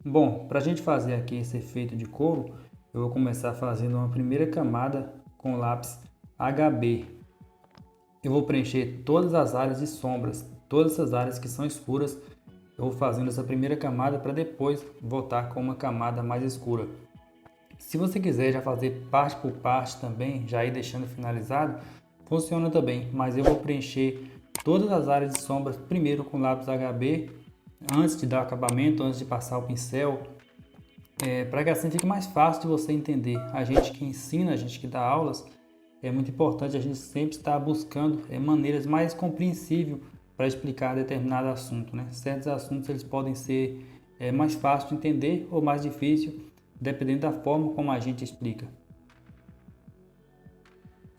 Bom, para a gente fazer aqui esse efeito de couro, eu vou começar fazendo uma primeira camada com lápis HB. Eu vou preencher todas as áreas de sombras, todas essas áreas que são escuras. Eu vou fazendo essa primeira camada para depois voltar com uma camada mais escura. Se você quiser já fazer parte por parte também, já ir deixando finalizado, funciona também, mas eu vou preencher todas as áreas de sombras primeiro com lápis HB, antes de dar acabamento, antes de passar o pincel, para que assim fique mais fácil de você entender. A gente que ensina, a gente que dá aulas, é muito importante a gente sempre estar buscando maneiras mais compreensíveis para explicar determinado assunto, né? Certos assuntos eles podem ser mais fáceis de entender ou mais difíceis, dependendo da forma como a gente explica.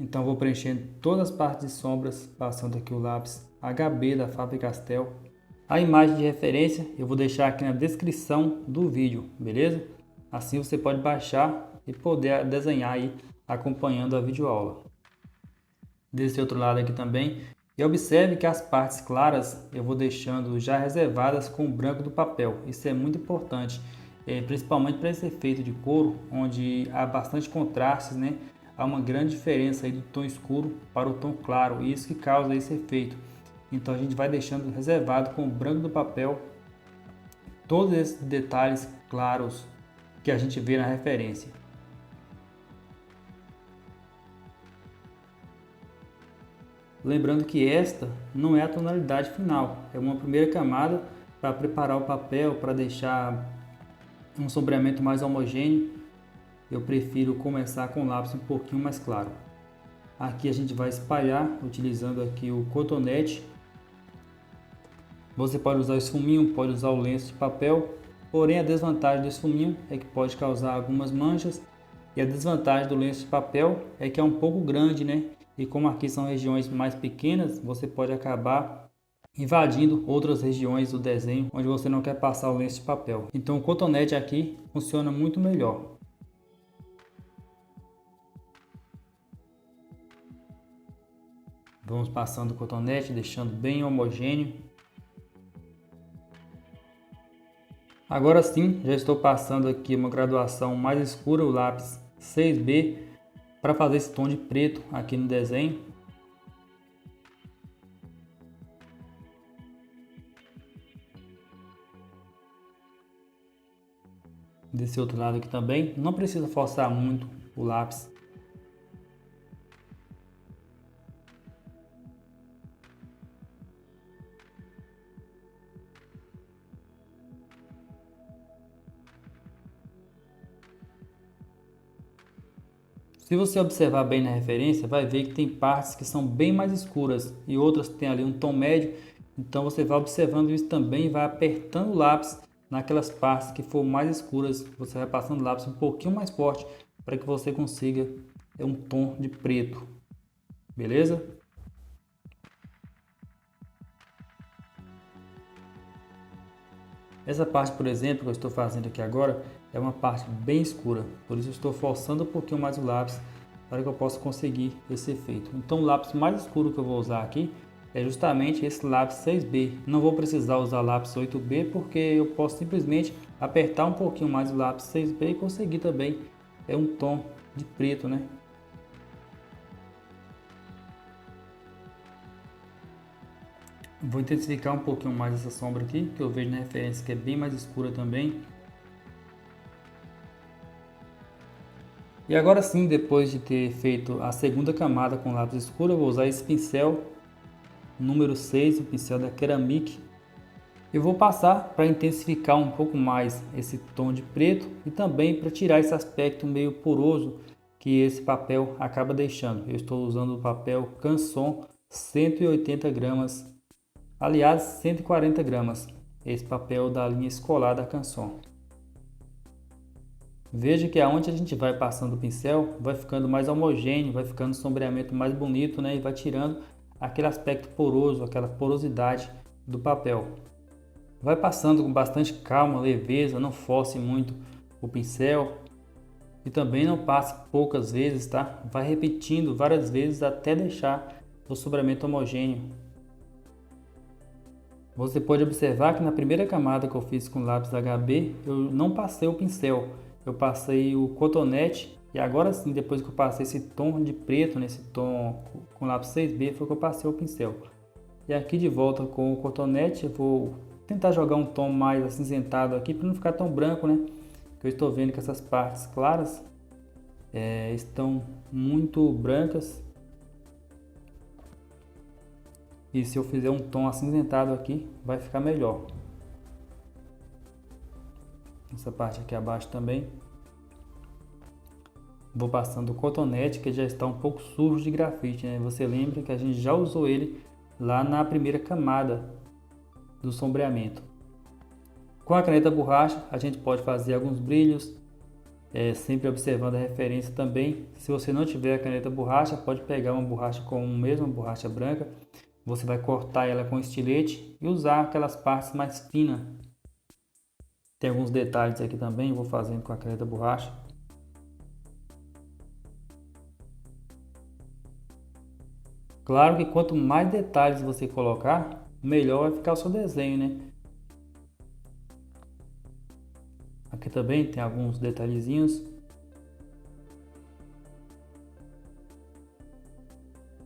Então vou preenchendo todas as partes de sombras, passando aqui o lápis HB da Faber-Castell. A imagem de referência eu vou deixar aqui na descrição do vídeo, beleza? Assim você pode baixar e poder desenhar aí acompanhando a videoaula. Desse outro lado aqui também, e observe que as partes claras eu vou deixando já reservadas com o branco do papel. Isso é muito importante, principalmente para esse efeito de couro, onde há bastante contrastes, né? Há uma grande diferença aí do tom escuro para o tom claro, e isso que causa esse efeito. Então a gente vai deixando reservado com o branco do papel todos esses detalhes claros que a gente vê na referência. Lembrando que esta não é a tonalidade final, é uma primeira camada para preparar o papel, para deixar um sombreamento mais homogêneo. Eu prefiro começar com o lápis um pouquinho mais claro. Aqui a gente vai espalhar utilizando aqui o cotonete. Você pode usar o esfuminho, pode usar o lenço de papel, porém a desvantagem do esfuminho é que pode causar algumas manchas, e a desvantagem do lenço de papel é que é um pouco grande, né? E como aqui são regiões mais pequenas, você pode acabar invadindo outras regiões do desenho onde você não quer passar o lenço de papel. Então o cotonete aqui funciona muito melhor. Vamos passando o cotonete, deixando bem homogêneo. Agora sim, já estou passando aqui uma graduação mais escura, o lápis 6B, para fazer esse tom de preto aqui no desenho. Desse outro lado aqui também, não precisa forçar muito o lápis. Se você observar bem na referência, vai ver que tem partes que são bem mais escuras e outras que tem ali um tom médio. Então você vai observando isso também e vai apertando o lápis naquelas partes que for mais escuras. Você vai passando o lápis um pouquinho mais forte para que você consiga um tom de preto. Beleza? Essa parte, por exemplo, que eu estou fazendo aqui agora, é uma parte bem escura, por isso eu estou forçando um pouquinho mais o lápis para que eu possa conseguir esse efeito. Então o lápis mais escuro que eu vou usar aqui é justamente esse lápis 6B. Não vou precisar usar lápis 8B porque eu posso simplesmente apertar um pouquinho mais o lápis 6B e conseguir também um tom de preto, né? Vou intensificar um pouquinho mais essa sombra aqui, que eu vejo na referência que é bem mais escura também. E agora sim, depois de ter feito a segunda camada com lápis escuro, eu vou usar esse pincel número 6, o pincel da Ceramic. Eu vou passar para intensificar um pouco mais esse tom de preto e também para tirar esse aspecto meio poroso que esse papel acaba deixando. Eu estou usando o papel Canson 180 gramas, aliás 140 gramas, esse papel da linha escolar da Canson. Veja que aonde a gente vai passando o pincel, vai ficando mais homogêneo, vai ficando um sombreamento mais bonito, né? E vai tirando aquele aspecto poroso, aquela porosidade do papel. Vai passando com bastante calma, leveza, não force muito o pincel. E também não passe poucas vezes, tá? Vai repetindo várias vezes até deixar o sombreamento homogêneo. Você pode observar que na primeira camada que eu fiz com lápis HB, eu não passei o pincel, eu passei o cotonete e agora sim, depois que eu passei esse tom de preto, nesse tom com lápis 6B, foi que eu passei o pincel. E aqui de volta com o cotonete, eu vou tentar jogar um tom mais acinzentado aqui para não ficar tão branco, né? Eu estou vendo que essas partes claras estão muito brancas. E se eu fizer um tom acinzentado aqui, vai ficar melhor. Essa parte aqui abaixo também. Vou passando o cotonete, que já está um pouco sujo de grafite, né? Você lembra que a gente já usou ele lá na primeira camada do sombreamento. Com a caneta borracha, a gente pode fazer alguns brilhos, sempre observando a referência também. Se você não tiver a caneta borracha, pode pegar uma borracha comum mesmo, uma borracha branca. Você vai cortar ela com estilete e usar aquelas partes mais finas. Tem alguns detalhes aqui também, vou fazendo com a caneta borracha. Claro que quanto mais detalhes você colocar, melhor vai ficar o seu desenho, né? Aqui também tem alguns detalhezinhos.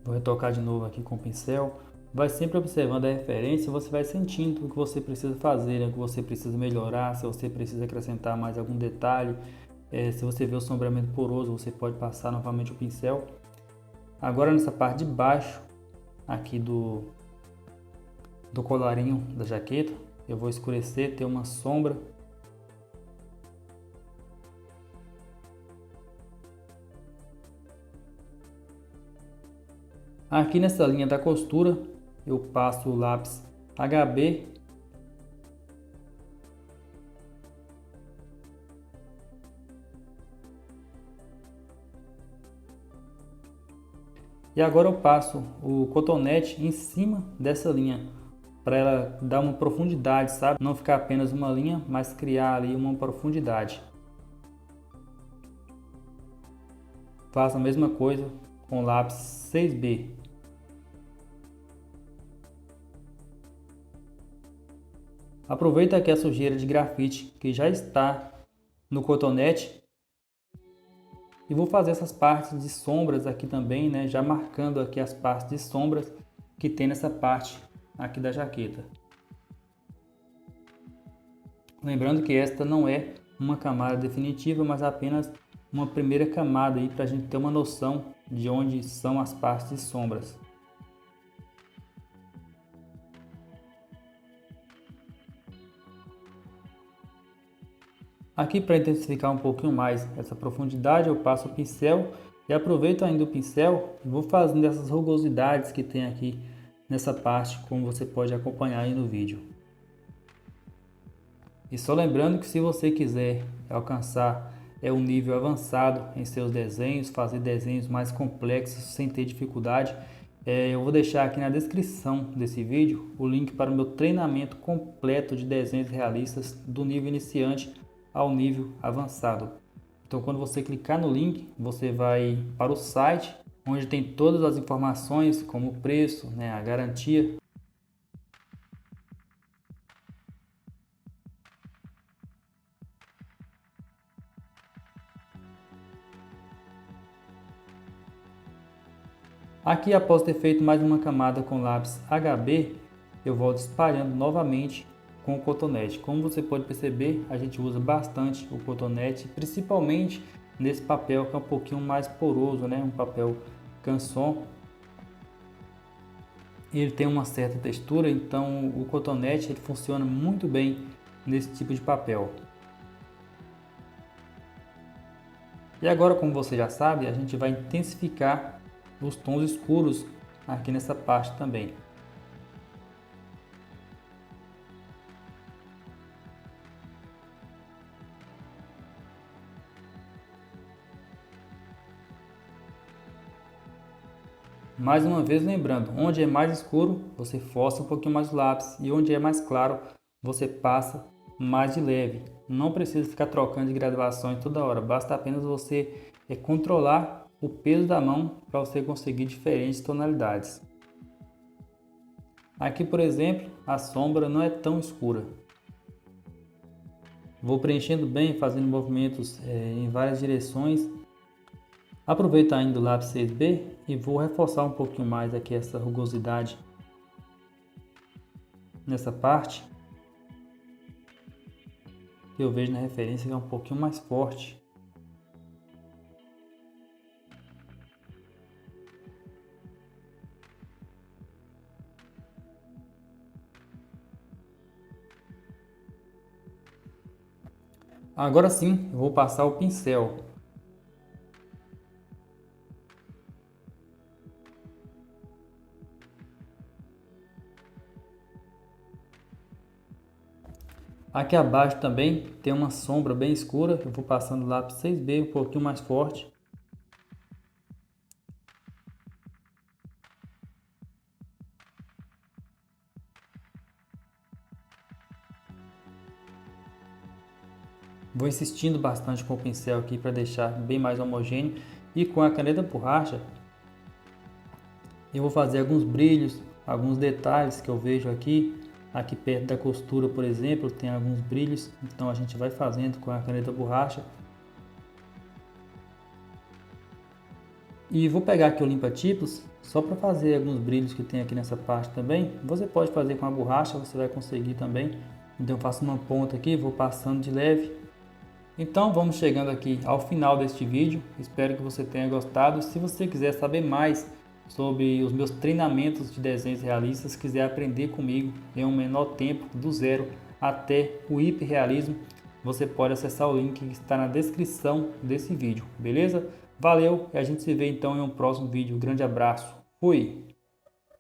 Vou retocar de novo aqui com o pincel. Vai sempre observando a referência, você vai sentindo o que você precisa fazer, né? O que você precisa melhorar, se você precisa acrescentar mais algum detalhe. Se você vê o sombreamento poroso, você pode passar novamente o pincel. Agora nessa parte de baixo, aqui do colarinho da jaqueta, eu vou escurecer, ter uma sombra. Aqui nessa linha da costura, eu passo o lápis HB. E agora eu passo o cotonete em cima dessa linha, para ela dar uma profundidade, sabe? Não ficar apenas uma linha, mas criar ali uma profundidade. Faço a mesma coisa com o lápis 6B. Aproveita aqui a sujeira de grafite que já está no cotonete e vou fazer essas partes de sombras aqui também, né? Já marcando aqui as partes de sombras que tem nessa parte aqui da jaqueta. Lembrando que esta não é uma camada definitiva, mas apenas uma primeira camada aí para a gente ter uma noção de onde são as partes de sombras. Aqui para intensificar um pouquinho mais essa profundidade, eu passo o pincel e aproveito ainda o pincel e vou fazendo essas rugosidades que tem aqui nessa parte, como você pode acompanhar aí no vídeo. E só lembrando que se você quiser alcançar um nível avançado em seus desenhos, fazer desenhos mais complexos sem ter dificuldade, eu vou deixar aqui na descrição desse vídeo o link para o meu treinamento completo de desenhos realistas do nível iniciante ao nível avançado. Então quando você clicar no link, você vai para o site onde tem todas as informações como o preço, né, a garantia. Aqui, após ter feito mais uma camada com lápis HB, eu volto espalhando novamente com o cotonete. Como você pode perceber, a gente usa bastante o cotonete, principalmente nesse papel que é um pouquinho mais poroso, né? Um papel canson. Ele tem uma certa textura, então o cotonete ele funciona muito bem nesse tipo de papel. E agora, como você já sabe, a gente vai intensificar os tons escuros aqui nessa parte também. Mais uma vez lembrando, onde é mais escuro, você força um pouquinho mais o lápis e onde é mais claro, você passa mais de leve. Não precisa ficar trocando de graduações toda hora, basta apenas você controlar o peso da mão para você conseguir diferentes tonalidades. Aqui, por exemplo, a sombra não é tão escura. Vou preenchendo bem, fazendo movimentos em várias direções. Aproveito ainda o lápis 6B e vou reforçar um pouquinho mais aqui essa rugosidade nessa parte. Que eu vejo na referência que é um pouquinho mais forte. Agora sim, eu vou passar o pincel. Aqui abaixo também tem uma sombra bem escura, eu vou passando o lápis 6B um pouquinho mais forte. Vou insistindo bastante com o pincel aqui para deixar bem mais homogêneo. E com a caneta borracha, eu vou fazer alguns brilhos, alguns detalhes que eu vejo aqui. Aqui perto da costura, por exemplo, tem alguns brilhos. Então a gente vai fazendo com a caneta borracha. E vou pegar aqui o limpa-tipos, só para fazer alguns brilhos que tem aqui nessa parte também. Você pode fazer com a borracha, você vai conseguir também. Então eu faço uma ponta aqui, vou passando de leve. Então vamos chegando aqui ao final deste vídeo, espero que você tenha gostado. Se você quiser saber mais sobre os meus treinamentos de desenhos realistas, quiser aprender comigo em um menor tempo, do zero até o hiperrealismo, você pode acessar o link que está na descrição desse vídeo, beleza? Valeu e a gente se vê então em um próximo vídeo. Grande abraço, fui!